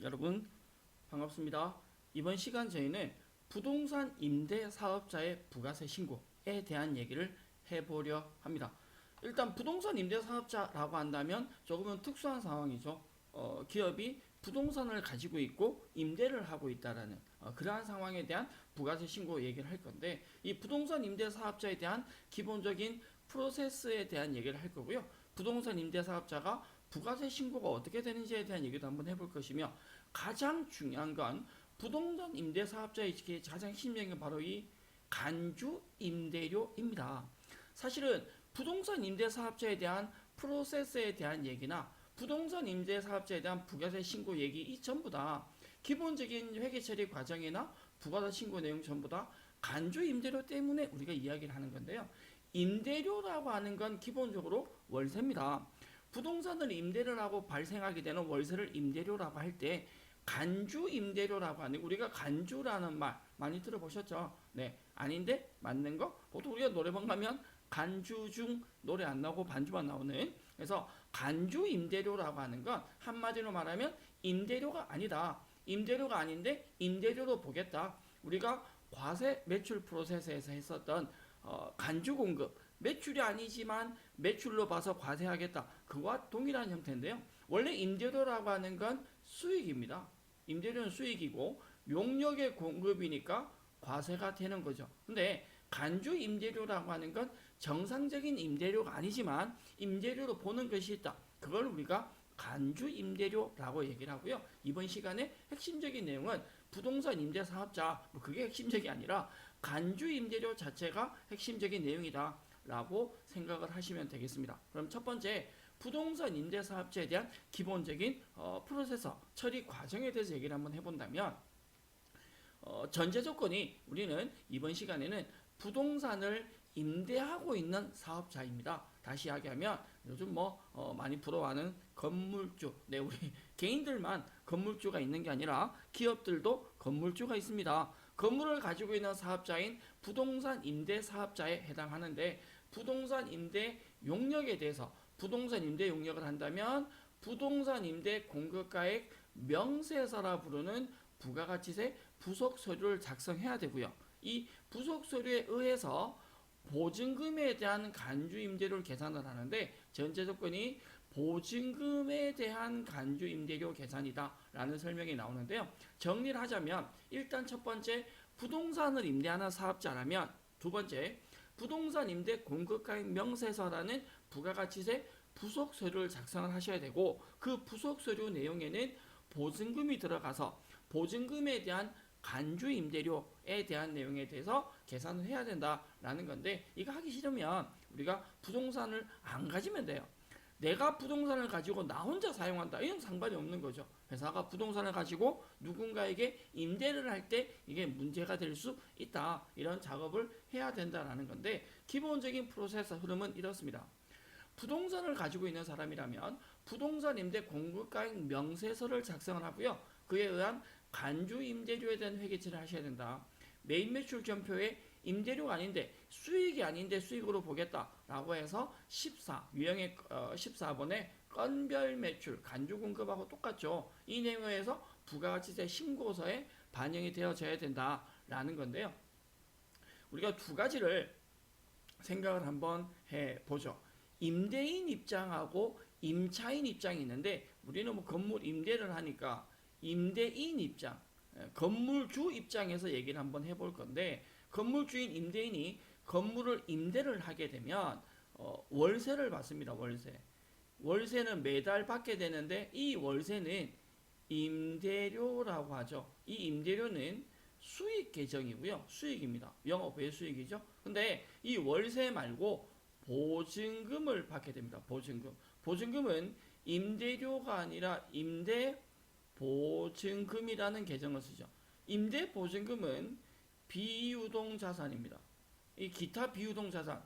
여러분 반갑습니다. 이번 시간 저희는 부동산 임대 사업자의 부가세 신고에 대한 얘기를 해보려 합니다. 일단 부동산 임대 사업자라고 한다면 조금은 특수한 상황이죠. 기업이 부동산을 가지고 있고 임대를 하고 있다라는 그러한 상황에 대한 부가세 신고 얘기를 할 건데, 이 부동산 임대 사업자에 대한 기본적인 프로세스에 대한 얘기를 할 거고요. 부동산 임대 사업자가 부가세 신고가 어떻게 되는지에 대한 얘기도 한번 해볼 것이며, 가장 중요한 건 부동산 임대 사업자의 가장 핵심적인 건 바로 이 간주 임대료입니다. 사실은 부동산 임대 사업자에 대한 프로세스에 대한 얘기나 부동산 임대 사업자에 대한 부가세 신고 얘기, 이 전부 다 기본적인 회계 처리 과정이나 부가세 신고 내용 전부 다 간주 임대료 때문에 우리가 이야기를 하는 건데요. 임대료라고 하는 건 기본적으로 월세입니다. 부동산을 임대를 하고 발생하게 되는 월세를 임대료라고 할 때 간주 임대료라고 하는, 우리가 간주라는 말 많이 들어보셨죠? 네, 아닌데 맞는 거? 보통 우리가 노래방 가면 간주 중 노래 안 나오고 반주만 나오는, 그래서 간주 임대료라고 하는 건 한마디로 말하면 임대료가 아니다. 임대료가 아닌데 임대료로 보겠다. 우리가 과세 매출 프로세스에서 했었던 간주 공급, 매출이 아니지만 매출로 봐서 과세하겠다. 그와 동일한 형태인데요. 원래 임대료라고 하는 건 수익입니다. 임대료는 수익이고 용역의 공급이니까 과세가 되는 거죠. 근데 간주 임대료라고 하는 건 정상적인 임대료가 아니지만 임대료로 보는 것이 있다. 그걸 우리가 간주 임대료라고 얘기를 하고요. 이번 시간에 핵심적인 내용은 부동산 임대 사업자, 그게 핵심적이 아니라 간주 임대료 자체가 핵심적인 내용이다 라고 생각을 하시면 되겠습니다. 그럼 첫 번째, 부동산 임대 사업자에 대한 기본적인 프로세서 처리 과정에 대해서 얘기를 한번 해본다면, 전제 조건이, 우리는 이번 시간에는 부동산을 임대하고 있는 사업자입니다. 다시 이야기하면 요즘 많이 부러워하는 건물주, 네, 우리 개인들만 건물주가 있는 게 아니라 기업들도 건물주가 있습니다. 건물을 가지고 있는 사업자인 부동산 임대 사업자에 해당하는데, 부동산 임대 용역에 대해서, 부동산 임대 용역을 한다면 부동산 임대 공급가액 명세서라 부르는 부가가치세 부속 서류를 작성해야 되고요. 이 부속 서류에 의해서 보증금에 대한 간주 임대료를 계산을 하는데, 전제 조건이 보증금에 대한 간주 임대료 계산이다 라는 설명이 나오는데요. 정리를 하자면, 일단 첫 번째, 부동산을 임대하는 사업자라면, 두 번째, 부동산 임대 공급가액 명세서라는 부가가치세 부속 서류를 작성을 하셔야 되고, 그 부속 서류 내용에는 보증금이 들어가서 보증금에 대한 간주 임대료에 대한 내용에 대해서 계산을 해야 된다라는 건데, 이거 하기 싫으면 우리가 부동산을 안 가지면 돼요. 내가 부동산을 가지고 나 혼자 사용한다, 이건 상관이 없는 거죠. 회사가 부동산을 가지고 누군가에게 임대를 할 때 이게 문제가 될 수 있다, 이런 작업을 해야 된다라는 건데, 기본적인 프로세스 흐름은 이렇습니다. 부동산을 가지고 있는 사람이라면 부동산 임대 공급가액 명세서를 작성을 하고요. 그에 의한 간주 임대료에 대한 회계처리를 하셔야 된다. 매입 매출 견표에 임대료가 아닌데 수익이 아닌데 수익으로 보겠다라고 해서 14, 유형의 14번에 건별 매출 간주 공급하고 똑같죠. 이 내용에 의해서 부가가치세 신고서에 반영이 되어져야 된다라는 건데요. 우리가 두 가지를 생각을 한번 해보죠. 임대인 입장하고 임차인 입장이 있는데, 우리는 건물 임대를 하니까 임대인 입장, 건물주 입장에서 얘기를 한번 해볼 건데, 건물주인 임대인이 건물을 임대를 하게 되면 월세를 받습니다. 월세는 매달 받게 되는데, 이 월세는 임대료라고 하죠. 이 임대료는 수익 계정이고요. 수익입니다. 영업외 수익이죠. 근데 이 월세 말고 보증금을 받게 됩니다. 보증금은 임대료가 아니라 임대 보증금이라는 계정을 쓰죠. 임대 보증금은 비유동 자산입니다. 이 기타 비유동 자산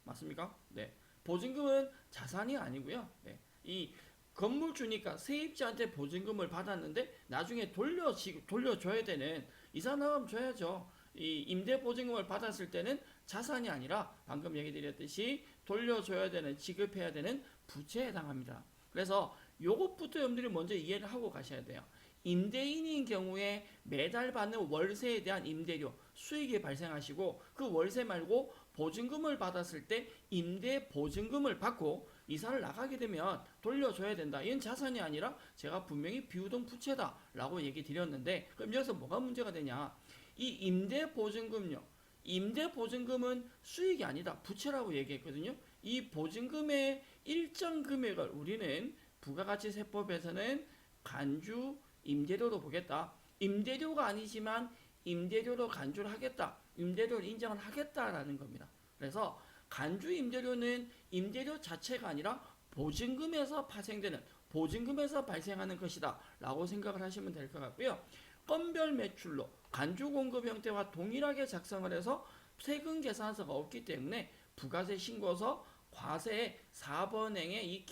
맞습니까? 네. 보증금은 자산이 아니고요. 네. 이 건물주니까 세입자한테 보증금을 받았는데 나중에 돌려줘야 되는, 이사나가면 줘야죠. 이 임대 보증금을 받았을 때는 자산이 아니라 방금 얘기 드렸듯이 돌려줘야 되는, 지급해야 되는 부채에 해당합니다. 그래서 요것부터 여러분들이 먼저 이해를 하고 가셔야 돼요. 임대인인 경우에 매달 받는 월세에 대한 임대료 수익이 발생하시고 그 월세 말고 보증금을 받았을 때 임대 보증금을 받고 이사를 나가게 되면 돌려줘야 된다. 이건 자산이 아니라 제가 분명히 비우동 부채다라고 얘기 드렸는데 그럼 여기서 뭐가 문제가 되냐? 이 임대 보증금요. 임대 보증금은 수익이 아니다. 부채라고 얘기했거든요. 이 보증금의 일정 금액을 우리는 부가가치세법에서는 간주 임대료로 보겠다. 임대료가 아니지만 임대료로 간주를 하겠다. 임대료를 인정을 하겠다라는 겁니다. 그래서 간주 임대료는 임대료 자체가 아니라 보증금에서 파생되는 보증금에서 발생하는 것이다 라고 생각을 하시면 될 것 같고요. 건별 매출로 간주 공급 형태와 동일하게 작성을 해서 세금 계산서가 없기 때문에 부가세 신고서 과세의 4번행의 이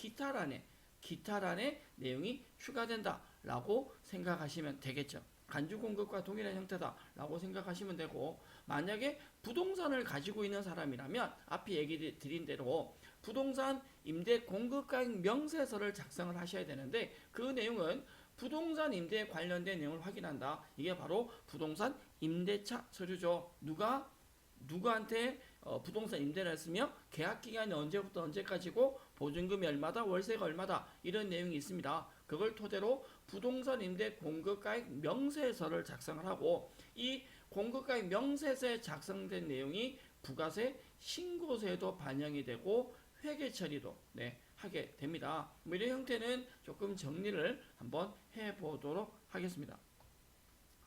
기타란에 내용이 추가된다 라고 생각하시면 되겠죠. 간주 공급과 동일한 형태다라고 생각하시면 되고 만약에 부동산을 가지고 있는 사람이라면 앞에 얘기 드린 대로 부동산 임대 공급가액 명세서를 작성을 하셔야 되는데 그 내용은 부동산 임대에 관련된 내용을 확인한다. 이게 바로 부동산 임대차 서류죠. 누구한테 부동산 임대를 했으며 계약 기간이 언제부터 언제까지고 보증금이 얼마다 월세가 얼마다 이런 내용이 있습니다. 그걸 토대로 부동산 임대 공급가액 명세서를 작성을 하고 이 공급가액 명세서에 작성된 내용이 부가세 신고서에도 반영이 되고 회계 처리도 하게 됩니다. 이런 형태는 조금 정리를 한번 해보도록 하겠습니다.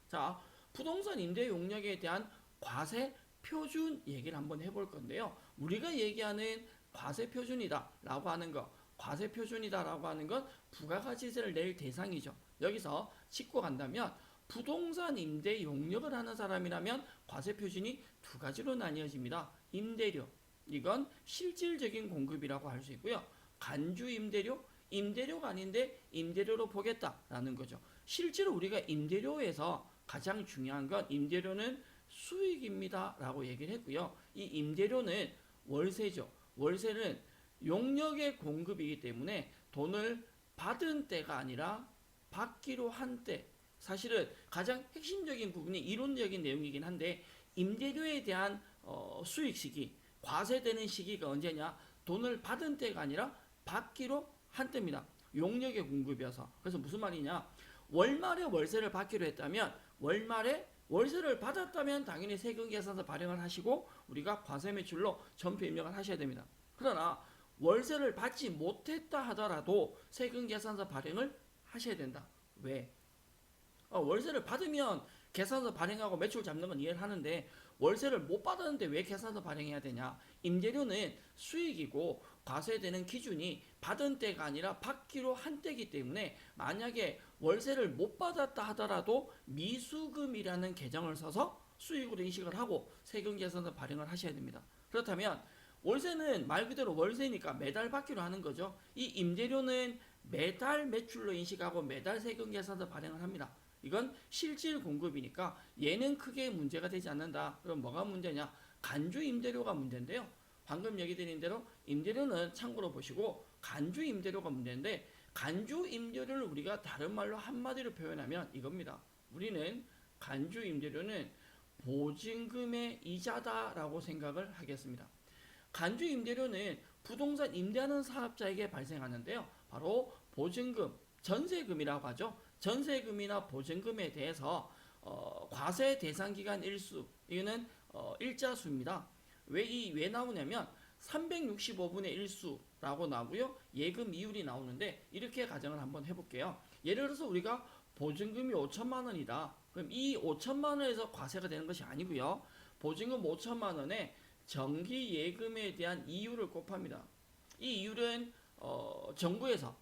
자, 부동산 임대 용역에 대한 과세 표준 얘기를 한번 해볼 건데요. 우리가 얘기하는 과세 표준이다 라고 하는 거, 과세 표준이다 라고 하는 건 부가가치세를 낼 대상이죠. 여기서 짚고 간다면 부동산 임대 용역을 하는 사람이라면 과세 표준이 두 가지로 나뉘어집니다. 임대료, 이건 실질적인 공급이라고 할 수 있고요. 간주 임대료, 임대료가 아닌데 임대료로 보겠다라는 거죠. 실제로 우리가 임대료에서 가장 중요한 건 임대료는 수익입니다 라고 얘기를 했고요. 이 임대료는 월세죠. 월세는 용역의 공급이기 때문에 돈을 받은 때가 아니라 받기로 한 때, 사실은 가장 핵심적인 부분이 이론적인 내용이긴 한데 임대료에 대한 수익 시기, 과세되는 시기가 언제냐? 돈을 받은 때가 아니라 받기로 한 때입니다. 용역의 공급이어서. 그래서 무슨 말이냐? 월말에 월세를 받기로 했다면 월말에 월세를 받았다면 당연히 세금 계산서 발행을 하시고 우리가 과세 매출로 전표 입력을 하셔야 됩니다. 그러나 월세를 받지 못했다 하더라도 세금 계산서 발행을 하셔야 된다. 왜? 월세를 받으면 계산서 발행하고 매출 잡는 건 이해를 하는데 월세를 못 받았는데 왜 계산서 발행해야 되냐? 임대료는 수익이고 과세되는 기준이 받은 때가 아니라 받기로 한 때이기 때문에 만약에 월세를 못 받았다 하더라도 미수금이라는 계정을 써서 수익으로 인식을 하고 세금 계산서 발행을 하셔야 됩니다. 그렇다면 월세는 말 그대로 월세니까 매달 받기로 하는 거죠. 이 임대료는 매달 매출로 인식하고 매달 세금 계산서 발행을 합니다. 이건 실질 공급이니까 얘는 크게 문제가 되지 않는다. 그럼 뭐가 문제냐? 간주 임대료가 문제인데요. 방금 얘기 드린 대로 임대료는 참고로 보시고 간주 임대료가 문제인데 간주 임대료를 우리가 다른 말로 한마디로 표현하면 이겁니다. 우리는 간주 임대료는 보증금의 이자다라고 생각을 하겠습니다. 간주 임대료는 부동산 임대하는 사업자에게 발생하는데요. 바로 보증금, 전세금이라고 하죠. 전세금이나 보증금에 대해서 과세 대상 기간 일수, 이거는 일자수입니다. 왜 나오냐면 365분의 1수라고 나오고요. 예금 이율이 나오는데 이렇게 가정을 한번 해볼게요. 예를 들어서 우리가 보증금이 5천만 원이다. 그럼 이 5천만 원에서 과세가 되는 것이 아니고요. 보증금 5천만 원에 정기 예금에 대한 이율을 곱합니다. 이 이율은 정부에서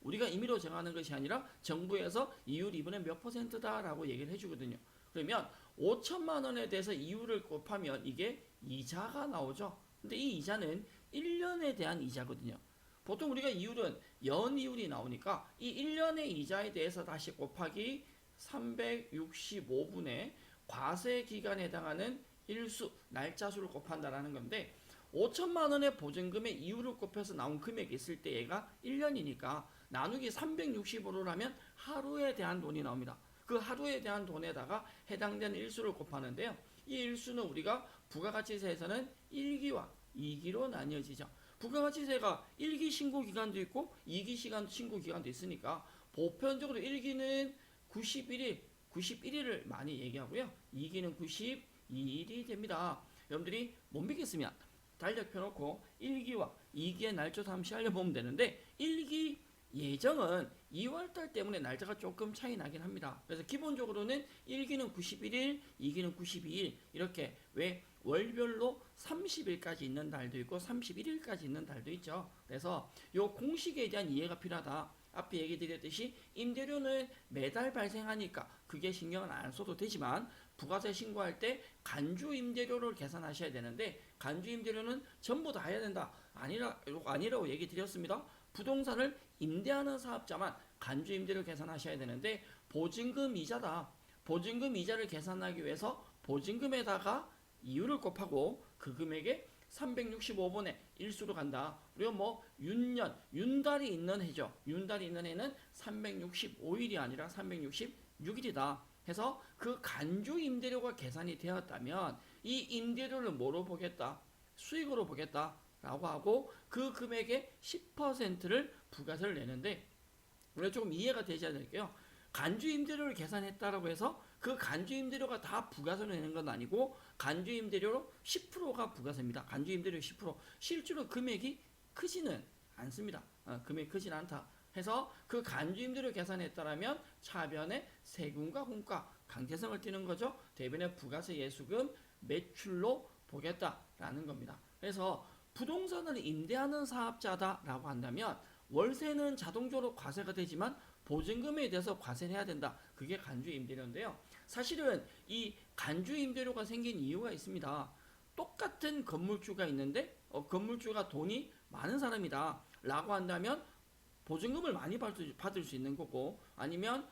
우리가 임의로 정하는 것이 아니라 정부에서 이율 이번에 몇 %다라고 얘기를 해주거든요. 그러면 5천만 원에 대해서 이율을 곱하면 이게 이자가 나오죠. 근데 이 이자는 1년에 대한 이자거든요. 보통 우리가 이율은 연이율이 나오니까 이 1년의 이자에 대해서 다시 곱하기 365분의 과세 기간에 해당하는 일수, 날짜수를 곱한다라는 건데 5천만 원의 보증금의 이율을 곱해서 나온 금액이 있을 때 얘가 1년이니까 나누기 365를 하면 하루에 대한 돈이 나옵니다. 그 하루에 대한 돈에다가 해당되는 일수를 곱하는데요. 이 일수는 우리가 부가가치세에서는 1기와 2기로 나뉘어지죠. 부가가치세가 1기 신고기간도 있고 2기 신고기간도 있으니까 보편적으로 1기는 91일을 많이 얘기하고요. 2기는 92일이 됩니다. 여러분들이 못 믿겠으면 달력 펴놓고 1기와 2기의 날짜 잠시 알려보면 되는데 1기 예정은 2월달 때문에 날짜가 조금 차이 나긴 합니다. 그래서 기본적으로는 1기는 91일, 2기는 92일 이렇게 왜 월별로 30일까지 있는 달도 있고 31일까지 있는 달도 있죠. 그래서 이 공식에 대한 이해가 필요하다. 앞에 얘기 드렸듯이 임대료는 매달 발생하니까 그게 신경을 안 써도 되지만 부가세 신고할 때 간주 임대료를 계산하셔야 되는데 간주 임대료는 전부 다 해야 된다. 아니라고 얘기 드렸습니다. 부동산을 임대하는 사업자만 간주 임대료 계산하셔야 되는데 보증금 이자다. 보증금 이자를 계산하기 위해서 보증금에다가 이율을 곱하고 그 금액에 365분의 일수로 간다. 우리가 뭐 윤달이 있는 해죠. 윤달이 있는 해는 365일이 아니라 366일이다. 해서 그 간주 임대료가 계산이 되었다면 이 임대료를 뭐로 보겠다? 수익으로 보겠다. 라고 하고 그 금액의 10%를 부가세를 내는데 우리가 조금 이해가 되셔야 될게요. 간주 임대료를 계산했다라고 해서 그 간주 임대료가 다 부가세로 내는 건 아니고 간주 임대료로 10%가 부가세입니다. 간주 임대료 10%. 실제로 금액이 크지는 않습니다. 금액이 크지는 않다. 해서 그 간주 임대료 계산했다라면 차변에 세금과 공과 강제성을 띠는 거죠. 대변에 부가세 예수금 매출로 보겠다라는 겁니다. 그래서 부동산을 임대하는 사업자다라고 한다면 월세는 자동적으로 과세가 되지만 보증금에 대해서 과세를 해야 된다. 그게 간주 임대료인데요. 사실은 이 간주 임대료가 생긴 이유가 있습니다. 똑같은 건물주가 있는데 건물주가 돈이 많은 사람이다 라고 한다면 보증금을 많이 받을 수 있는 거고 아니면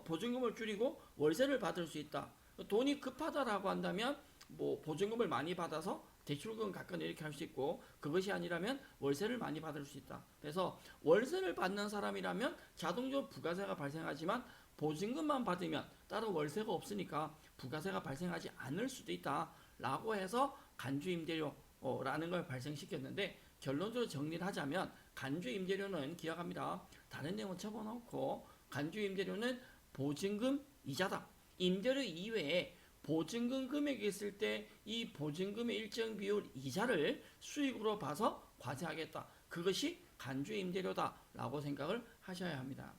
보증금을 줄이고 월세를 받을 수 있다. 돈이 급하다라고 한다면 뭐 보증금을 많이 받아서 대출금 깎거나 이렇게 할 수 있고 그것이 아니라면 월세를 많이 받을 수 있다. 그래서 월세를 받는 사람이라면 자동적으로 부가세가 발생하지만 보증금만 받으면 따로 월세가 없으니까 부가세가 발생하지 않을 수도 있다. 라고 해서 간주임대료라는 걸 발생시켰는데 결론적으로 정리를 하자면 간주임대료는 기억합니다. 다른 내용은 접어놓고 간주임대료는 보증금 이자다. 임대료 이외에 보증금 금액이 있을 때 이 보증금의 일정 비율 이자를 수익으로 봐서 과세하겠다. 그것이 간주임대료다 라고 생각을 하셔야 합니다.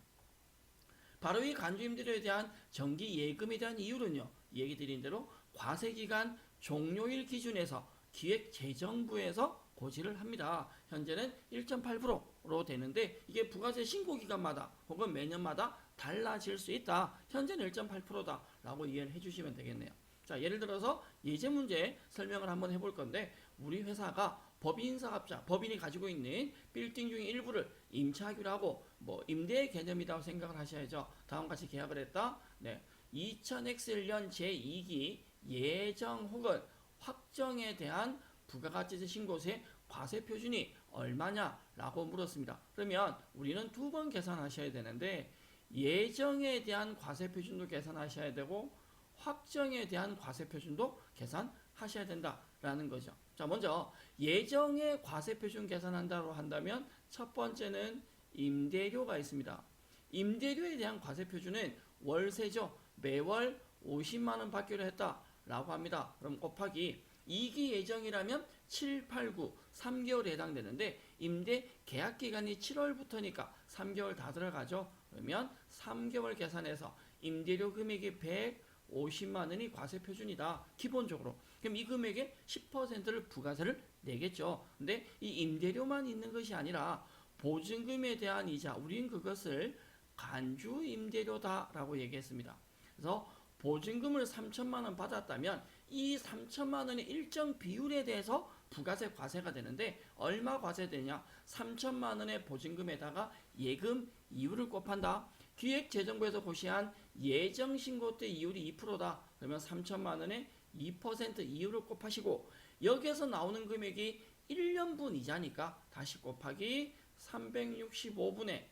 바로 이 간주임대료에 대한 정기 예금에 대한 이율은요. 얘기 드린 대로 과세기간 종료일 기준에서 기획재정부에서 고지를 합니다. 현재는 1.8%로 되는데 이게 부가세 신고기간마다 혹은 매년마다 달라질 수 있다. 현재는 1.8%다 라고 이해를 해주시면 되겠네요. 자, 예를 들어서 예제 문제 설명을 한번 해볼 건데 우리 회사가 법인사업자, 법인이 가지고 있는 빌딩 중의 일부를 임차하기로 하고 뭐 임대의 개념이라고 생각을 하셔야죠. 다음과 같이 계약을 했다. 네, 2000X년 제2기 예정 혹은 확정에 대한 부가가치세 신고세 과세 표준이 얼마냐라고 물었습니다. 그러면 우리는 두 번 계산하셔야 되는데 예정에 대한 과세 표준도 계산하셔야 되고 확정에 대한 과세 표준도 계산하셔야 된다라는 거죠. 자, 먼저 예정의 과세 표준 계산한다고 한다면 첫 번째는 임대료가 있습니다. 임대료에 대한 과세 표준은 월세죠. 매월 50만 원 받기로 했다라고 합니다. 그럼 곱하기 2기 예정이라면 7, 8, 9, 3개월에 해당되는데 임대 계약 기간이 7월부터니까 3개월 다 들어가죠. 그러면 3개월 계산해서 임대료 금액이 150만 원이 과세 표준이다. 기본적으로. 그럼 이 금액의 10%를 부가세를 내겠죠. 근데 이 임대료만 있는 것이 아니라 보증금에 대한 이자, 우린 그것을 간주 임대료다라고 얘기했습니다. 그래서 보증금을 3천만 원 받았다면 이 3천만 원의 일정 비율에 대해서 부가세 과세가 되는데 얼마 과세되냐? 3천만 원의 보증금에다가 예금 이율을 곱한다. 기획재정부에서 고시한 예정신고 때 이율이 2%다. 그러면 3천만 원에 2% 이율을 곱하시고 여기에서 나오는 금액이 1년분 이자니까 다시 곱하기 365분의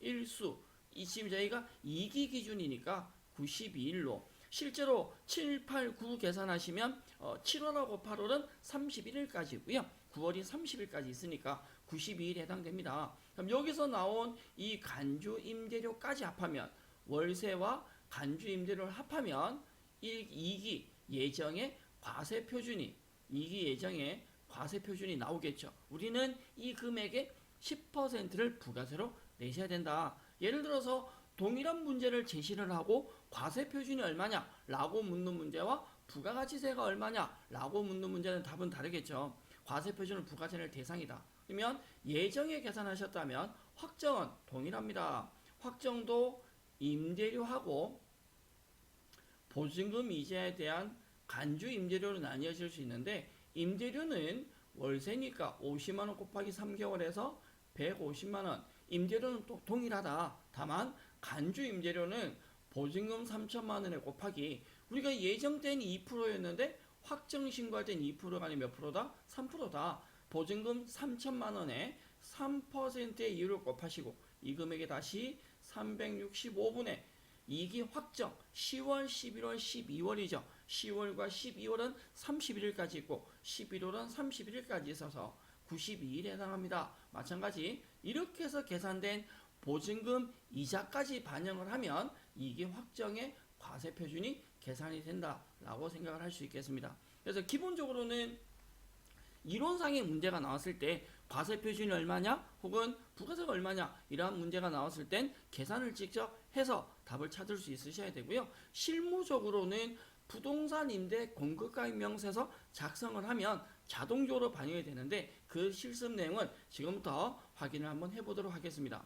일수. 이 지금 저희가 2기 기준이니까 92일로 실제로 7, 8, 9 계산하시면 7월하고 8월은 31일까지고요. 9월이 30일까지 있으니까 92일 해당됩니다. 그럼 여기서 나온 이 간주 임대료까지 합하면 월세와 간주 임대료를 합하면 2기 예정의 과세 표준이 2기 예정의 과세 표준이 나오겠죠. 우리는 이 금액의 10%를 부가세로 내셔야 된다. 예를 들어서 동일한 문제를 제시를 하고 과세 표준이 얼마냐라고 묻는 문제와 부가가치세가 얼마냐라고 묻는 문제는 답은 다르겠죠. 과세 표준은 부가세 낼 대상이다. 그러면 예정에 계산하셨다면 확정은 동일합니다. 확정도 임대료하고 보증금 이자에 대한 간주 임대료로 나뉘어질 수 있는데 임대료는 월세니까 50만원 곱하기 3개월에서 150만원. 임대료는 또 동일하다. 다만 간주 임대료는 보증금 3천만원에 곱하기 우리가 예정된 2%였는데 확정 신고할 땐 2%가 아니라 몇 프로다? 3%다. 보증금 3천만원에 3%의 이율을 곱하시고 이 금액에 다시 365분의 2기 확정 10월, 11월, 12월이죠. 10월과 12월은 31일까지 있고 11월은 31일까지 있어서 92일에 해당합니다. 마찬가지 이렇게 해서 계산된 보증금 이자까지 반영을 하면 2기 확정의 과세 표준이 계산이 된다라고 생각을 할 수 있겠습니다. 그래서 기본적으로는 이론상의 문제가 나왔을 때 과세 표준이 얼마냐 혹은 부가세가 얼마냐 이러한 문제가 나왔을 땐 계산을 직접 해서 답을 찾을 수 있으셔야 되고요. 실무적으로는 부동산 임대 공급가입 명세서 작성을 하면 자동적으로 반영이 되는데 그 실습 내용은 지금부터 확인을 한번 해보도록 하겠습니다.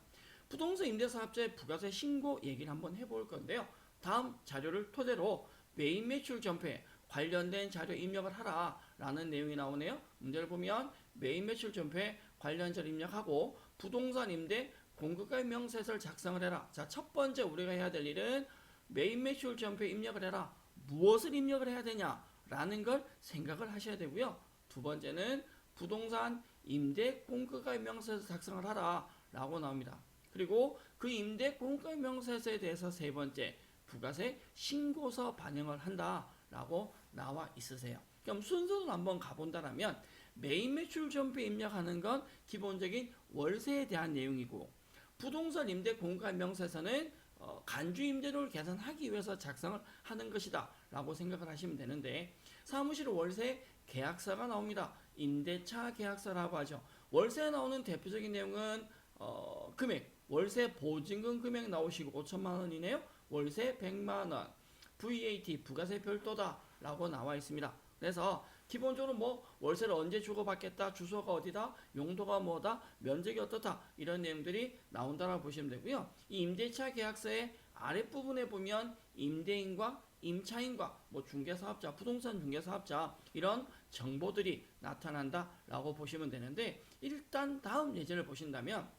부동산 임대사업자의 부가세 신고 얘기를 한번 해볼 건데요. 다음 자료를 토대로 매입 매출 전표에 관련된 자료 입력을 하라 라는 내용이 나오네요. 문제를 보면 매입 매출 전표에 관련 자료 입력하고 부동산 임대 공급가입 명세서를 작성을 해라. 자, 첫 번째 우리가 해야 될 일은 매입 매출 전표에 입력을 해라. 무엇을 입력을 해야 되냐 라는 걸 생각을 하셔야 되고요. 두 번째는 부동산 임대 공급가입 명세서 작성을 하라 라고 나옵니다. 그리고 그 임대 공급가입 명세서에 대해서 세 번째 부가세 신고서 반영을 한다 라고 나와 있으세요. 그럼 순서를 한번 가본다면 매입 매출 전표에 입력하는 건 기본적인 월세에 대한 내용이고 부동산 임대 공급가입 명세서는 간주 임대료를 계산하기 위해서 작성을 하는 것이다 라고 생각을 하시면 되는데 사무실 월세 계약서가 나옵니다. 임대차 계약서라고 하죠. 월세에 나오는 대표적인 내용은 금액 월세 보증금 금액 나오시고 5천만 원이네요. 월세 100만 원 VAT 부가세 별도다 라고 나와 있습니다. 그래서 기본적으로 뭐 월세를 언제 주고받겠다, 주소가 어디다, 용도가 뭐다, 면적이 어떻다 이런 내용들이 나온다라고 보시면 되고요. 이 임대차 계약서의 아랫부분에 보면 임대인과 임차인과 뭐 중개사업자, 부동산 중개사업자 이런 정보들이 나타난다라고 보시면 되는데 일단 다음 예제를 보신다면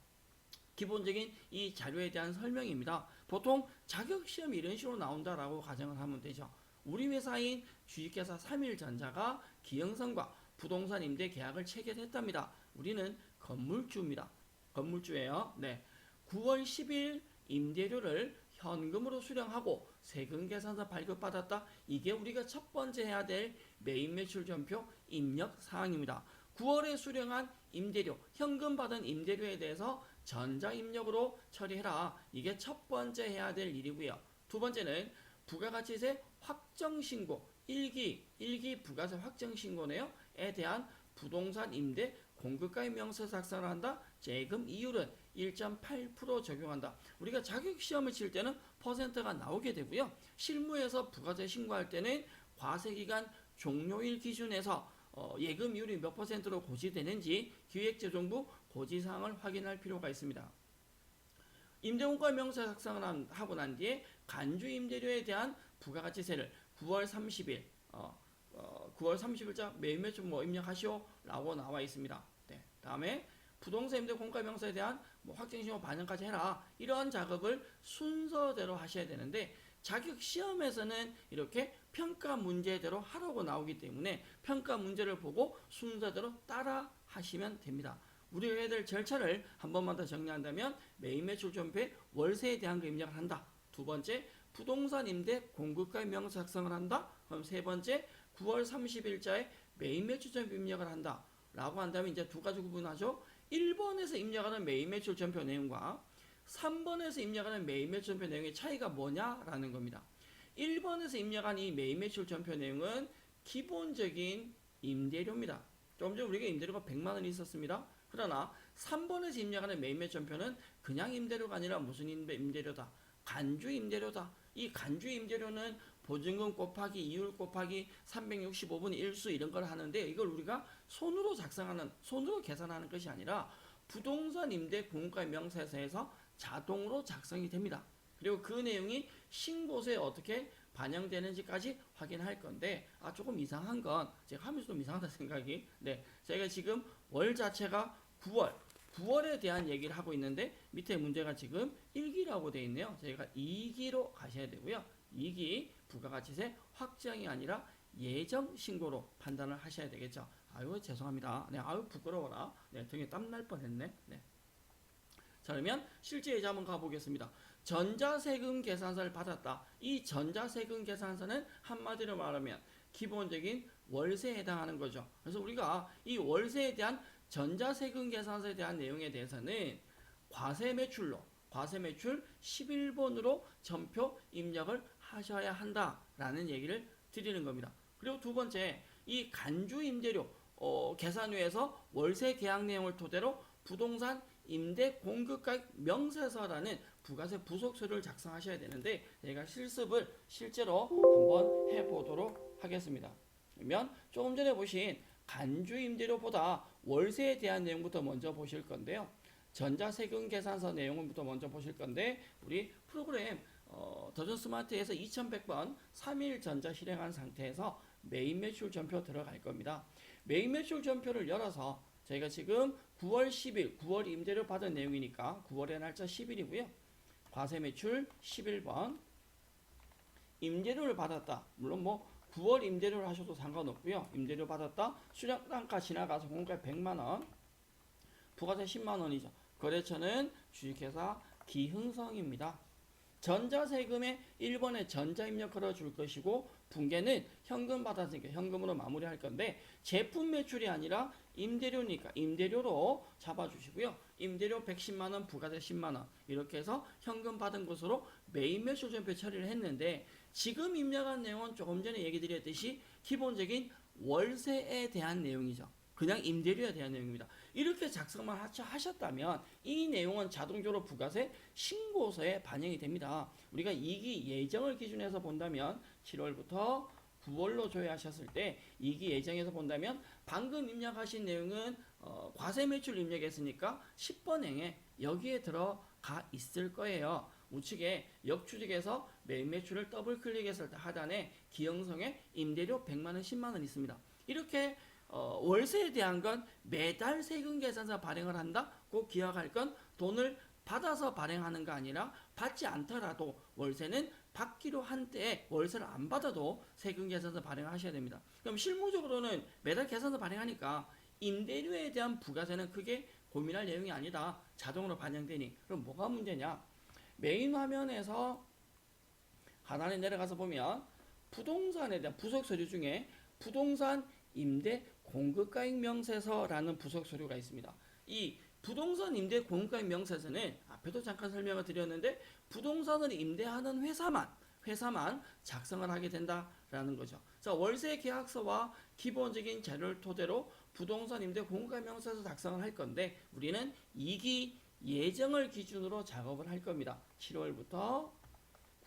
기본적인 이 자료에 대한 설명입니다. 보통 자격시험이 이런 식으로 나온다라고 가정을 하면 되죠. 우리 회사인 주식회사 3일전자가 기영선과 부동산 임대 계약을 체결했답니다. 우리는 건물주입니다. 건물주예요. 네. 9월 10일 임대료를 현금으로 수령하고 세금 계산서 발급받았다. 이게 우리가 첫 번째 해야 될 매입 매출 전표 입력 사항입니다. 9월에 수령한 임대료, 현금 받은 임대료에 대해서 전자 입력으로 처리해라. 이게 첫 번째 해야 될 일이고요. 두 번째는 부가가치세 확정신고 1기 부가세 확정신고네요. 에 대한 부동산 임대 공급가입 명세 작성을 한다. 세금 이율은 1.8% 적용한다. 우리가 자격시험을 칠 때는 퍼센트가 나오게 되고요. 실무에서 부가세 신고할 때는 과세기간 종료일 기준에서 예금이율이 몇 퍼센트로 고지되는지 기획재정부 고지사항을 확인할 필요가 있습니다. 임대공가 명세 작성을 하고 난 뒤에 간주 임대료에 대한 부가가치세를 9월 30일 9월 30일자 매일 매출 뭐 입력하시오 라고 나와 있습니다. 네. 다음에 부동산 임대 공가 명세에 대한 뭐 확정신고 반영까지 해라. 이러한 작업을 순서대로 하셔야 되는데 자격 시험에서는 이렇게 평가 문제대로 하라고 나오기 때문에 평가 문제를 보고 순서대로 따라 하시면 됩니다. 우리가 해야 될 절차를 한 번만 더 정리한다면 매입 매출 전표에 월세에 대한 거 입력을 한다. 두 번째, 부동산 임대 공급가의 명세 작성을 한다. 그럼 세 번째, 9월 30일자에 매입 매출 전표 입력을 한다. 라고 한다면 이제 두 가지 구분하죠. 1번에서 입력하는 매입 매출 전표 내용과 3번에서 입력하는 매입 매출 전표 내용의 차이가 뭐냐라는 겁니다. 1번에서 입력한 이 매입 매출 전표 내용은 기본적인 임대료입니다. 좀 전에 우리가 임대료가 100만 원이 있었습니다. 그러나 3번에서 입력하는 매입 매출 전표는 그냥 임대료가 아니라 무슨 임대료다? 간주 임대료다. 이 간주 임대료는 보증금 곱하기 이율 곱하기 365분의 1수 이런 걸 하는데 이걸 우리가 손으로 계산하는 것이 아니라 부동산 임대 공급가의 명세서에서 자동으로 작성이 됩니다. 그리고 그 내용이 신고서에 어떻게 반영되는지까지 확인할 건데 조금 이상한 건 제가 하면서 좀 이상하다 생각이 제가 지금 월 자체가 9월에 대한 얘기를 하고 있는데 밑에 문제가 지금 1기라고 되어 있네요. 저희가 2기로 가셔야 되고요. 2기 부가가치세 확정이 아니라 예정 신고로 판단을 하셔야 되겠죠. 아유 죄송합니다. 아유 부끄러워라. 등에 땀 날 뻔했네. 자 그러면 실제 예제 한번 가보겠습니다. 전자세금 계산서를 받았다. 이 전자세금 계산서는 한마디로 말하면 기본적인 월세에 해당하는 거죠. 그래서 우리가 이 월세에 대한 전자세금 계산서에 대한 내용에 대해서는 과세매출 11번으로 전표 입력을 하셔야 한다라는 얘기를 드리는 겁니다. 그리고 두 번째, 이 간주 임대료 계산후에서 월세 계약 내용을 토대로 부동산 임대 공급가액 명세서라는 부가세 부속서류를 작성하셔야 되는데 제가 실습을 실제로 한번 해보도록 하겠습니다. 그러면 조금 전에 보신 간주 임대료보다 월세에 대한 내용부터 먼저 보실 건데요. 전자세금 계산서 내용부터 먼저 보실 건데 우리 프로그램 더전 스마트에서 2100번 3일 전자 실행한 상태에서 매입 매출 전표 들어갈 겁니다. 매입 매출 전표를 열어서 저희가 지금 9월 10일 9월 임대료 받은 내용이니까 9월의 날짜 10일이고요. 과세 매출 11번 임대료를 받았다. 물론 9월 임대료를 하셔도 상관없고요. 임대료 받았다. 수량단가 지나가서 공가 100만원 부가세 10만원이죠. 거래처는 주식회사 기흥성입니다. 전자세금에 1번에 전자입력 걸어줄 것이고 분계는 현금 받았으니까 현금으로 마무리할 건데 제품 매출이 아니라 임대료니까 임대료로 잡아주시고요. 임대료 110만원 부가세 10만원 이렇게 해서 현금 받은 것으로 매입 매출 전표 처리를 했는데 지금 입력한 내용은 조금 전에 얘기 드렸듯이 기본적인 월세에 대한 내용이죠. 그냥 임대료에 대한 내용입니다. 이렇게 작성만 하셨다면 이 내용은 자동적으로 부가세 신고서에 반영이 됩니다. 우리가 2기 예정을 기준해서 본다면 7월부터 9월로 조회하셨을 때 2기 예정에서 본다면 방금 입력하신 내용은 과세 매출 입력했으니까 10번행에 여기에 들어가 있을 거예요. 우측에 역추적에서 매입 매출을 더블 클릭했을 때 하단에 기형성에 임대료 100만원 10만원 있습니다. 이렇게 월세에 대한 건 매달 세금 계산서 발행을 한다. 꼭 기억할 건 돈을 받아서 발행하는 거 아니라 받지 않더라도 월세는 받기로 한 때에 월세를 안 받아도 세금 계산서 발행하셔야 됩니다. 그럼 실무적으로는 매달 계산서 발행하니까 임대료에 대한 부가세는 크게 고민할 내용이 아니다. 자동으로 반영되니. 그럼 뭐가 문제냐? 메인 화면에서 하단에 내려가서 보면 부동산에 대한 부속 서류 중에 부동산 임대 공급가액 명세서라는 부속 서류가 있습니다. 이 부동산 임대 공급가액 명세서는 앞에도 잠깐 설명을 드렸는데 부동산을 임대하는 회사만 작성을 하게 된다라는 거죠. 자, 월세 계약서와 기본적인 자료를 토대로 부동산 임대 공급가액 명세서 작성을 할 건데 우리는 2기 예정을 기준으로 작업을 할 겁니다. 7월부터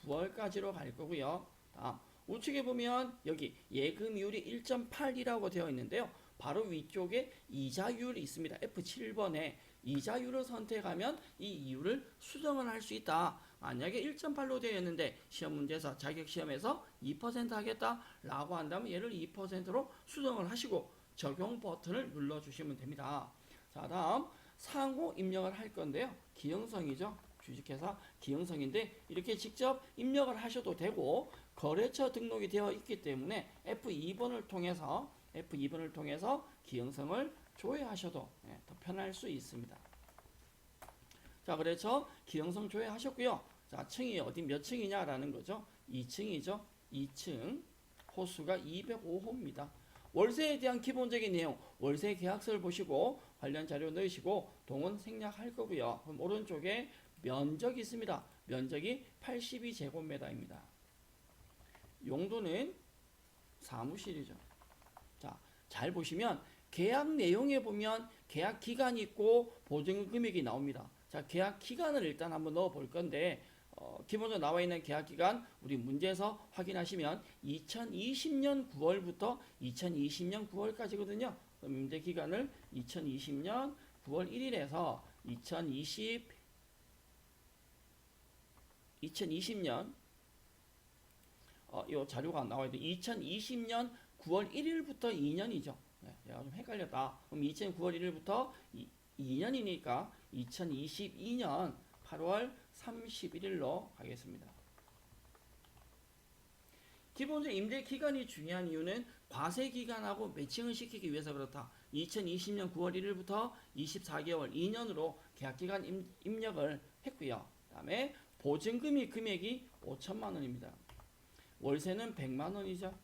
9월까지로 갈 거고요. 다음 우측에 보면 여기 예금이율이 1.8이라고 되어 있는데요. 바로 위쪽에 이자율이 있습니다. F7번에 이자율을 선택하면 이 이율을 수정을 할 수 있다. 만약에 1.8로 되어 있는데 시험 문제에서 자격시험에서 2% 하겠다라고 한다면 얘를 2%로 수정을 하시고 적용 버튼을 눌러주시면 됩니다. 자, 다음 상호 입력을 할 건데요. 기형성이죠. 주식회사 기형성인데 이렇게 직접 입력을 하셔도 되고 거래처 등록이 되어 있기 때문에 F2번을 통해서 기형성을 조회하셔도 더 편할 수 있습니다. 자, 그래서 기형성 조회하셨고요. 자, 층이 어디 몇 층이냐라는 거죠. 2층이죠. 2층 호수가 205호입니다. 월세에 대한 기본적인 내용, 월세 계약서를 보시고 관련 자료 넣으시고 동은 생략할 거고요. 그럼 오른쪽에 면적이 있습니다. 면적이 82제곱미터입니다. 용도는 사무실이죠. 자, 잘 보시면 계약 내용에 보면 계약 기간이 있고 보증 금액이 나옵니다. 자, 계약 기간을 일단 한번 넣어 볼 건데 기본적으로 나와 있는 계약 기간 우리 문제에서 확인하시면 2020년 9월부터 2020년 9월까지거든요. 그럼 임대 기간을 2020년 9월 1일에서 2020년 이 자료가 나와야 돼. 2020년 9월 1일부터 2년이죠. 네, 내가 좀 헷갈렸다. 그럼 2000년 9월 1일부터 2년이니까 2022년 8월 31일로 가겠습니다. 기본적으로 임대 기간이 중요한 이유는 과세 기간하고 매칭을 시키기 위해서 그렇다. 2020년 9월 1일부터 24개월 2년으로 계약 기간 입력을 했고요. 그다음에 보증금이 금액이 5천만 원입니다. 월세는 100만 원이죠.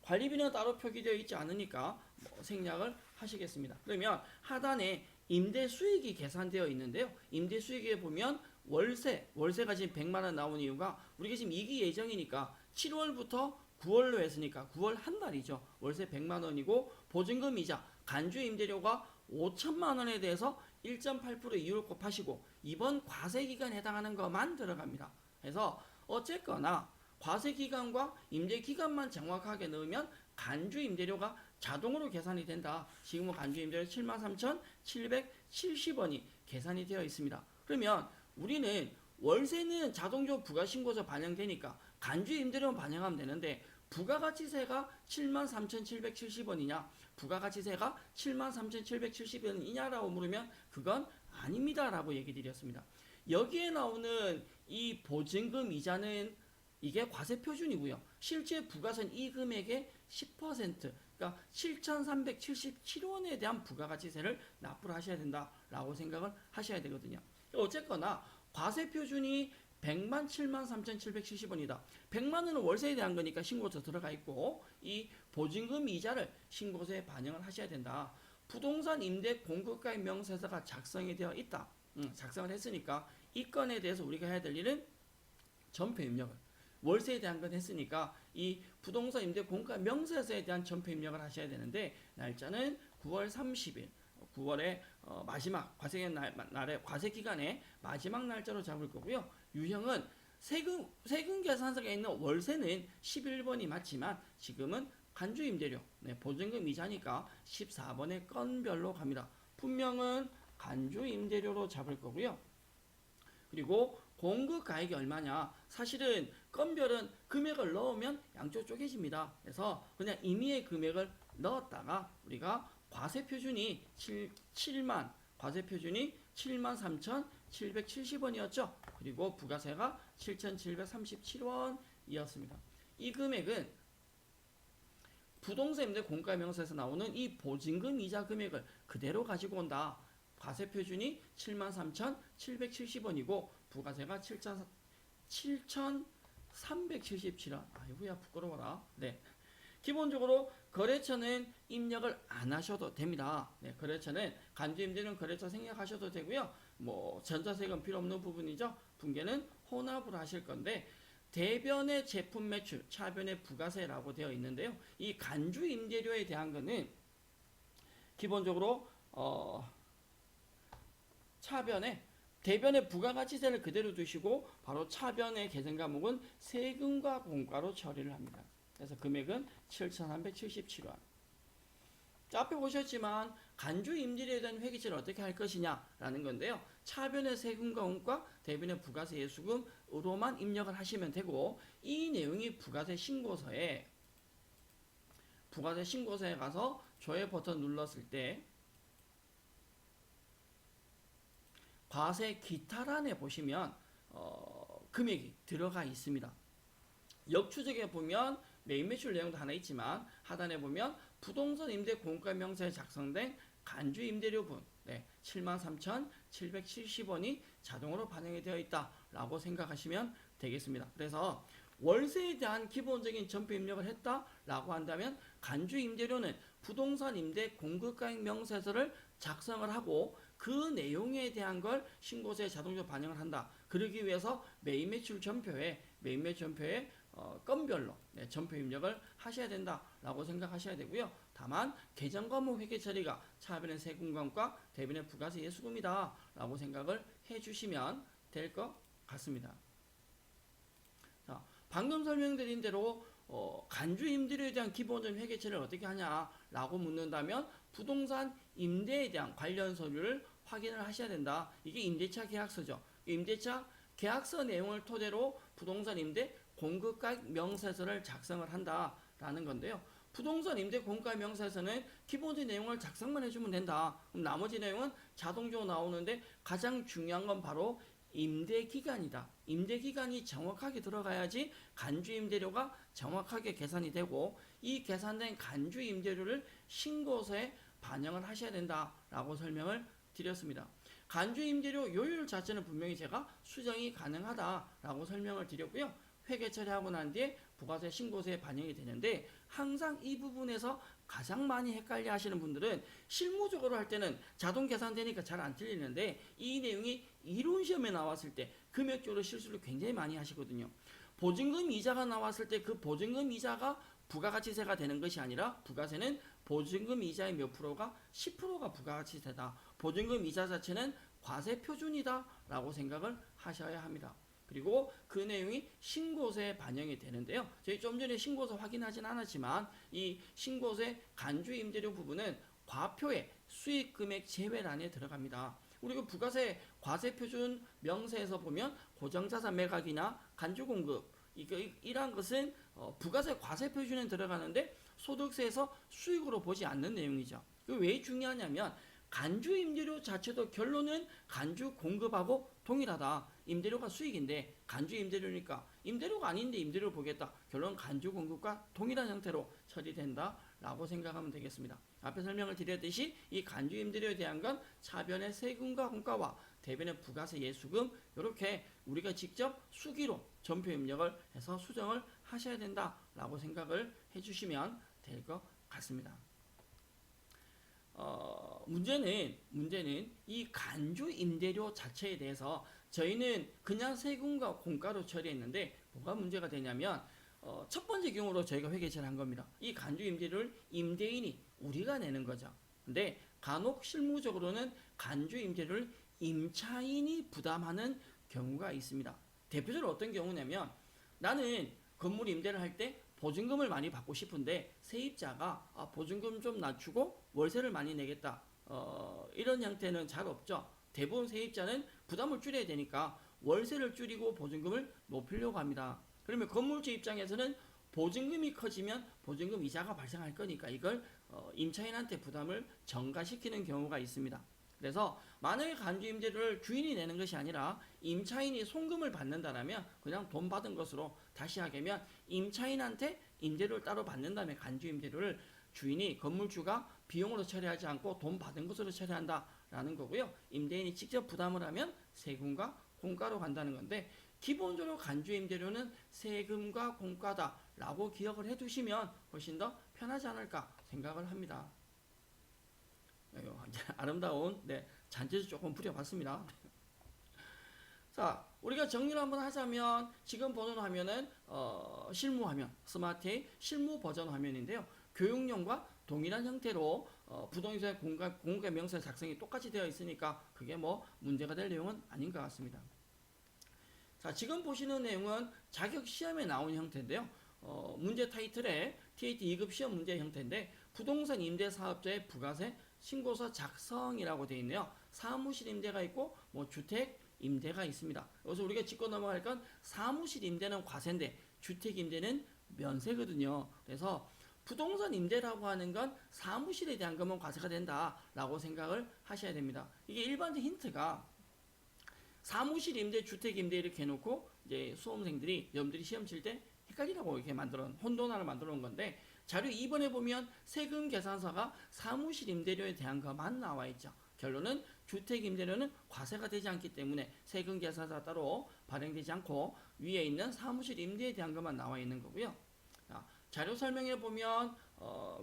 관리비는 따로 표기되어 있지 않으니까 생략을 하시겠습니다. 그러면 하단에 임대 수익이 계산되어 있는데요. 임대 수익에 보면 월세가 지금 100만 원 나오는 이유가 우리가 지금 2기 예정이니까 7월부터 9월로 했으니까 9월 한 달이죠. 월세 100만 원이고 보증금 이자 간주 임대료가 5천만 원에 대해서 1.8% 이율 곱하시고 이번 과세 기간에 해당하는 것만 들어갑니다. 그래서 어쨌거나 과세 기간과 임대 기간만 정확하게 넣으면 간주 임대료가 자동으로 계산이 된다. 지금은 간주 임대료 73,770원이 계산이 되어 있습니다. 그러면 우리는 월세는 자동적으로 부가신고서 반영되니까 간주 임대료만 반영하면 되는데 부가가치세가 73,770원이냐 부가가치세가 73,770원이냐라고 물으면 그건 아닙니다 라고 얘기 드렸습니다. 여기에 나오는 이 보증금 이자는 이게 과세 표준이고요. 실제 부가세는 이 금액의 10% 그러니까 7,377원에 대한 부가가치세를 납부를 하셔야 된다라고 생각을 하셔야 되거든요. 어쨌거나 과세 표준이 100만 73,770원이다. 100만 원은 월세에 대한 거니까 신고서 들어가 있고 이 보증금 이자를 신고서에 반영을 하셔야 된다. 부동산 임대 공급가입 명세서가 작성이 되어 있다. 작성을 했으니까 이 건에 대해서 우리가 해야 될 일은 전표 입력을 월세에 대한 건 했으니까 이 부동산 임대 공가 명세서에 대한 전표 입력을 하셔야 되는데 날짜는 9월 30일 9월의 마지막 과세 날의 과세 기간의 마지막 날짜로 잡을 거고요. 유형은 세금 계산서에 있는 월세는 11번이 맞지만 지금은 간주 임대료 보증금 이자니까 14번의 건별로 갑니다. 분명은 간주 임대료로 잡을 거고요. 그리고 공급 가액이 얼마냐? 사실은 건별은 금액을 넣으면 양쪽 쪼개집니다. 그래서 그냥 임의의 금액을 넣었다가 우리가 과세 표준이 73,770원이었죠. 그리고 부가세가 7,737원이었습니다. 이 금액은 부동산 임대 공가명세에서 나오는 이 보증금 이자 금액을 그대로 가지고 온다. 과세 표준이 73,770원이고 부가세가 7,377원. 아이고야 부끄러워라. 네. 기본적으로 거래처는 입력을 안 하셔도 됩니다. 네, 거래처는 간주임대는 거래처 생략하셔도 되고요. 전자세금 필요 없는 부분이죠. 분계는 혼합을 하실 건데 대변의 제품 매출, 차변의 부가세라고 되어 있는데요. 이 간주임대료에 대한 거는 기본적으로 대변의 부가가치세를 그대로 두시고 바로 차변의 계산 과목은 세금과 공과로 처리를 합니다. 그래서 금액은 7,377원. 자, 앞에 보셨지만 간주 임대료에 대한 회계처를 어떻게 할 것이냐라는 건데요. 차변의 세금과 공과 대변의 부가세 예수금으로만 입력을 하시면 되고 이 내용이 부가세 신고서에 가서 조회 버튼 눌렀을 때 과세 기타란에 보시면 금액이 들어가 있습니다. 역추적에 보면 매입 매출 내용도 하나 있지만 하단에 보면 부동산 임대 공가 명세에 작성된 간주 임대료분 73,770원이 자동으로 반영이 되어 있다라고 생각하시면 되겠습니다. 그래서 월세에 대한 기본적인 전표 입력을 했다라고 한다면 간주 임대료는 부동산 임대 공급가액 명세서를 작성을 하고 그 내용에 대한 걸 신고서에 자동적으로 반영을 한다. 그러기 위해서 매입 매출 전표에 건별로 전표 입력을 하셔야 된다라고 생각하셔야 되고요. 다만 계정 과목 회계 처리가 차변의 세금과과 대변의 부가세 예수금이다라고 생각을 해주시면 될 것 같습니다. 자, 방금 설명드린 대로 간주 임대료에 대한 기본적인 회계 처리를 어떻게 하냐라고 묻는다면 부동산 임대에 대한 관련 서류를 확인을 하셔야 된다. 이게 임대차 계약서죠. 임대차 계약서 내용을 토대로 부동산 임대 공급가액 명세서를 작성을 한다라는 건데요. 부동산 임대 공급가액 명세서는 기본적인 내용을 작성만 해주면 된다. 그럼 나머지 내용은 자동적으로 나오는데 가장 중요한 건 바로 임대기간이다. 임대기간이 정확하게 들어가야지 간주임대료가 정확하게 계산이 되고 이 계산된 간주임대료를 신고서에 반영을 하셔야 된다라고 설명을 드렸습니다. 간주임대료 요율 자체는 분명히 제가 수정이 가능하다라고 설명을 드렸고요. 회계 처리하고 난 뒤에 부가세 신고서에 반영이 되는데 항상 이 부분에서 가장 많이 헷갈려 하시는 분들은 실무적으로 할 때는 자동 계산되니까 잘 안 틀리는데 이 내용이 이론 시험에 나왔을 때 금액적으로 실수를 굉장히 많이 하시거든요. 보증금 이자가 나왔을 때 그 보증금 이자가 부가가치세가 되는 것이 아니라 부가세는 보증금 이자의 몇 프로가 10%가 부가가치세다. 보증금 이자 자체는 과세 표준이다 라고 생각을 하셔야 합니다. 그리고 그 내용이 신고서에 반영이 되는데요. 저희 좀 전에 신고서 확인하진 않았지만 이 신고서의 간주 임대료 부분은 과표의 수익금액 제외란에 들어갑니다. 우리가 부가세 과세 표준 명세에서 보면 고정자산 매각이나 간주 공급 이러한 것은 부가세 과세 표준에 들어가는데 소득세에서 수익으로 보지 않는 내용이죠. 왜 중요하냐면 간주 임대료 자체도 결론은 간주 공급하고 동일하다. 임대료가 수익인데 간주 임대료니까 임대료가 아닌데 임대료를 보겠다. 결론 간주 공급과 동일한 형태로 처리된다라고 생각하면 되겠습니다. 앞에 설명을 드렸듯이 이 간주 임대료에 대한 건 차변의 세금과 공가와 대변의 부가세 예수금 이렇게 우리가 직접 수기로 전표 입력을 해서 수정을 하셔야 된다라고 생각을 해주시면 될 것 같습니다. 문제는 이 간주 임대료 자체에 대해서 저희는 그냥 세금과 공가로 처리했는데 뭐가 문제가 되냐면 첫 번째 경우로 저희가 회계처리를 한 겁니다. 이 간주 임대료를 임대인이 우리가 내는 거죠. 근데 간혹 실무적으로는 간주 임대료를 임차인이 부담하는 경우가 있습니다. 대표적으로 어떤 경우냐면 나는 건물 임대를 할 때 보증금을 많이 받고 싶은데 세입자가 보증금 좀 낮추고 월세를 많이 내겠다. 이런 형태는 잘 없죠. 대부분 세입자는 부담을 줄여야 되니까 월세를 줄이고 보증금을 높이려고 합니다. 그러면 건물주 입장에서는 보증금이 커지면 보증금 이자가 발생할 거니까 이걸 임차인한테 부담을 전가시키는 경우가 있습니다. 그래서 만약에 간주 임대료를 주인이 내는 것이 아니라 임차인이 송금을 받는다라면 그냥 돈 받은 것으로 다시 하면 임차인한테 임대료를 따로 받는 다음에 간주 임대료를 주인이 건물주가 비용으로 처리하지 않고 돈 받은 것으로 처리한다라는 거고요. 임대인이 직접 부담을 하면 세금과 공가로 간다는 건데 기본적으로 간주 임대료는 세금과 공가다라고 기억을 해두시면 훨씬 더 편하지 않을까 생각을 합니다. 아름다운 잔재주 조금 부려봤습니다. 자, 우리가 정리를 한번 하자면 지금 보는 화면은 실무 화면, 스마트의 실무 버전 화면인데요. 교육용과 동일한 형태로 부동산 공개 명세 작성이 똑같이 되어 있으니까 그게 뭐 문제가 될 내용은 아닌 것 같습니다. 자, 지금 보시는 내용은 자격 시험에 나온 형태인데요. 문제 타이틀에 TAT 2급 시험 문제 형태인데 부동산 임대 사업자의 부가세 신고서 작성이라고 되어 있네요. 사무실 임대가 있고 뭐 주택 임대가 있습니다. 여기서 우리가 짚고 넘어갈 건 사무실 임대는 과세인데 주택 임대는 면세거든요. 그래서 부동산 임대라고 하는 건 사무실에 대한 것만 과세가 된다라고 생각을 하셔야 됩니다. 이게 일반적 힌트가 사무실 임대, 주택 임대 이렇게 해놓고 이제 수험생들이 여러분들이 시험 칠 때 헷갈리라고 이렇게 혼돈화를 만들어 놓은 건데, 자료 2번에 보면 세금 계산서가 사무실 임대료에 대한 것만 나와 있죠. 결론은 주택 임대료는 과세가 되지 않기 때문에 세금 계산서가 따로 발행되지 않고 위에 있는 사무실 임대에 대한 것만 나와 있는 거고요. 자료 설명에 보면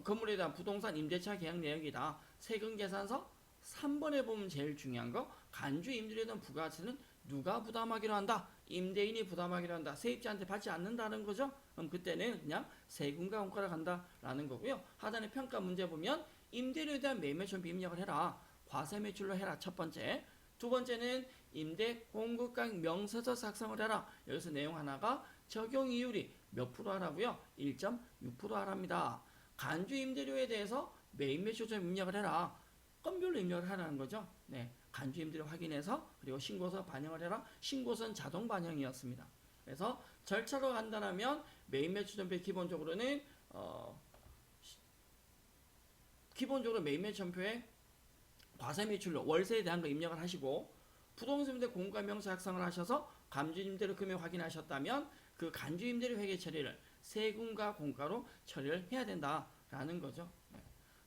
건물에 대한 부동산 임대차 계약 내역이다. 세금 계산서 3번에 보면 제일 중요한 거, 간주 임대료에 대한 부가세는 누가 부담하기로 한다? 임대인이 부담하기로 한다. 세입자한테 받지 않는다는 거죠. 그럼 그때는 그냥 세금과 원가를 간다라는 거고요. 하단의 평가 문제 보면 임대료에 대한 매매처분 입력을 해라. 과세 매출로 해라. 첫 번째. 두 번째는 임대 공급가격 명세서 작성을 해라. 여기서 내용 하나가 적용 이율이 몇 프로 하라고요? 1.6% 하랍니다. 간주 임대료에 대해서 매입 매출점 입력을 해라. 건별로 입력을 하라는 거죠. 네, 간주 임대료 확인해서 그리고 신고서 반영을 해라. 신고서는 자동 반영이었습니다. 그래서 절차로 간다면 매입 매출점표에 기본적으로는 기본적으로 매입 매출점표에 과세 매출로 월세에 대한 거 입력을 하시고, 부동산 임대 공가 명세 작성을 하셔서 간주 임대료 금액 확인하셨다면 그 간주 임대료 회계 처리를 세금과 공가로 처리를 해야 된다라는 거죠. 네.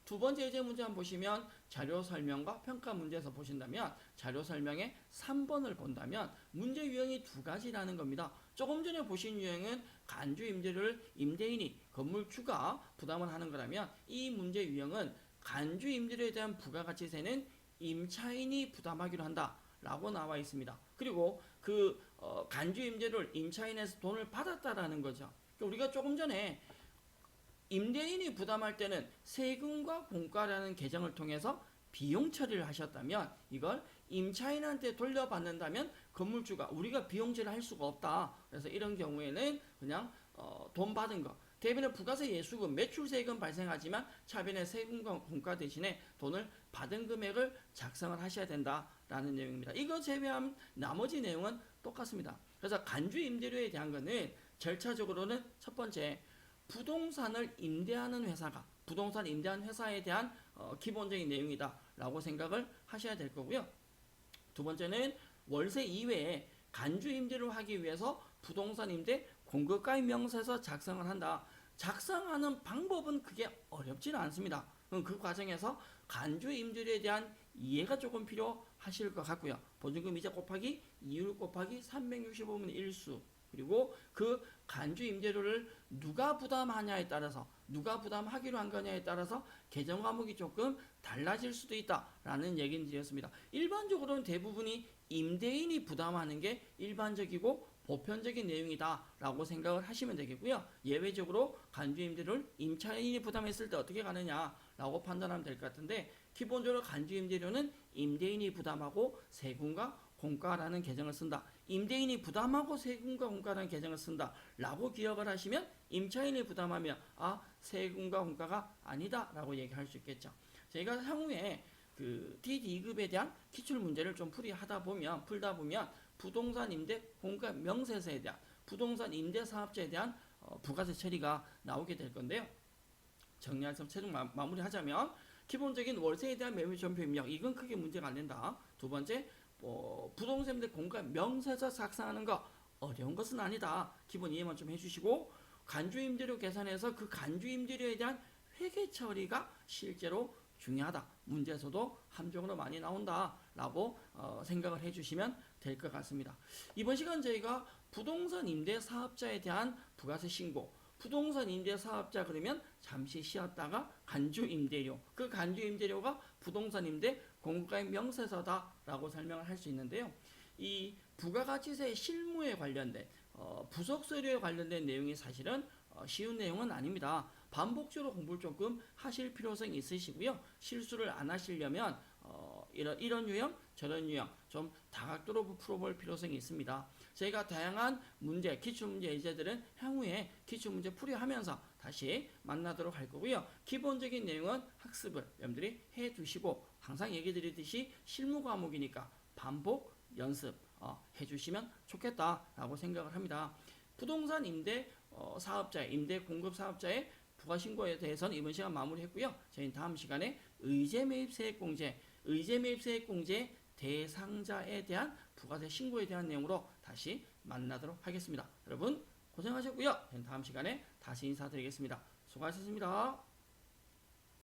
두 번째 예제 문제 한번 보시면 자료 설명과 평가 문제에서 보신다면 자료 설명에 3번을 본다면 문제 유형이 두 가지라는 겁니다. 조금 전에 보신 유형은 간주 임대료를 임대인이 건물주가 부담을 하는 거라면, 이 문제 유형은 간주 임대료에 대한 부가가치세는 임차인이 부담하기로 한다 라고 나와 있습니다. 그리고 그 간주 임대료를 임차인에서 돈을 받았다라는 거죠. 우리가 조금 전에 임대인이 부담할 때는 세금과 공가라는 계정을 통해서 비용 처리를 하셨다면, 이걸 임차인한테 돌려받는다면 건물주가 우리가 비용질을 할 수가 없다. 그래서 이런 경우에는 그냥 돈 받은 거, 대변의 부가세 예수금, 매출세금 발생하지만 차변의 세금과 공가 대신에 돈을 받은 금액을 작성을 하셔야 된다라는 내용입니다. 이거 제외한 나머지 내용은 똑같습니다. 그래서 간주 임대료에 대한 거는 절차적으로는 첫 번째, 부동산을 임대하는 회사가 부동산 임대하는 회사에 대한 기본적인 내용이다라고 생각을 하셔야 될 거고요. 두 번째는 월세 이외에 간주 임대를 하기 위해서 부동산 임대 공급가입 명세서 작성을 한다. 작성하는 방법은 그게 어렵지는 않습니다. 그 과정에서 간주 임대료에 대한 이해가 조금 필요하실 것 같고요. 보증금 이자 곱하기 이율 곱하기 365분의 1수, 그리고 그 간주 임대료를 누가 부담하냐에 따라서, 누가 부담하기로 한 거냐에 따라서 개정 과목이 조금 달라질 수도 있다라는 얘기를 드렸습니다. 일반적으로는 대부분이 임대인이 부담하는 게 일반적이고 보편적인 내용이다라고 생각을 하시면 되겠고요. 예외적으로 간주 임대료를 임차인이 부담했을 때 어떻게 가느냐라고 판단하면 될 것 같은데, 기본적으로 간주 임대료는 임대인이 부담하고 세금과 공가라는 계정을 쓴다. 임대인이 부담하고 세금과 공가라는 계정을 쓴다 라고 기억을 하시면 임차인이 부담하면 세금과 공가가 아니다 라고 얘기할 수 있겠죠. 저희가 향후에 그 T2급에 대한 기출 문제를 좀 풀다 보면 부동산 임대 공가 명세서에 대한, 부동산 임대 사업자에 대한 부가세 처리가 나오게 될 건데요. 정리해서 최종 마무리하자면, 기본적인 월세에 대한 매매점표 입력, 이건 크게 문제가 안 된다. 두 번째, 부동산 임대 공가 명세서 작성하는 거 어려운 것은 아니다. 기본 이해만 좀 해주시고, 간주 임대료 계산해서 그 간주 임대료에 대한 회계 처리가 실제로 중요하다. 문제에서도 함정으로 많이 나온다라고 생각을 해주시면 될 것 같습니다. 이번 시간 저희가 부동산 임대 사업자에 대한 부가세 신고, 부동산 임대 사업자 그러면 잠시 쉬었다가 간주 임대료, 그 간주 임대료가 부동산 임대 공급가입 명세서다라고 설명을 할 수 있는데요. 이 부가가치세 실무에 관련된 부속 서류에 관련된 내용이 사실은 쉬운 내용은 아닙니다. 반복적으로 공부를 조금 하실 필요성이 있으시고요. 실수를 안 하시려면 이런 유형, 저런 유형 좀 다각도로 풀어볼 필요성이 있습니다. 저희가 다양한 문제, 기출문제 예제들은 향후에 기출문제 풀이하면서 다시 만나도록 할 거고요. 기본적인 내용은 학습을 여러분들이 해두시고, 항상 얘기 드리듯이 실무 과목이니까 반복 연습 해주시면 좋겠다라고 생각을 합니다. 부동산 임대 사업자의, 임대 공급 사업자의 부가신고에 대해서는 이번 시간 마무리했고요. 저희는 다음 시간에 의제매입세액공제, 의제매입세액공제 대상자에 대한 부가세 신고에 대한 내용으로 다시 만나도록 하겠습니다. 여러분 고생하셨고요. 저는 다음 시간에 다시 인사드리겠습니다. 수고하셨습니다.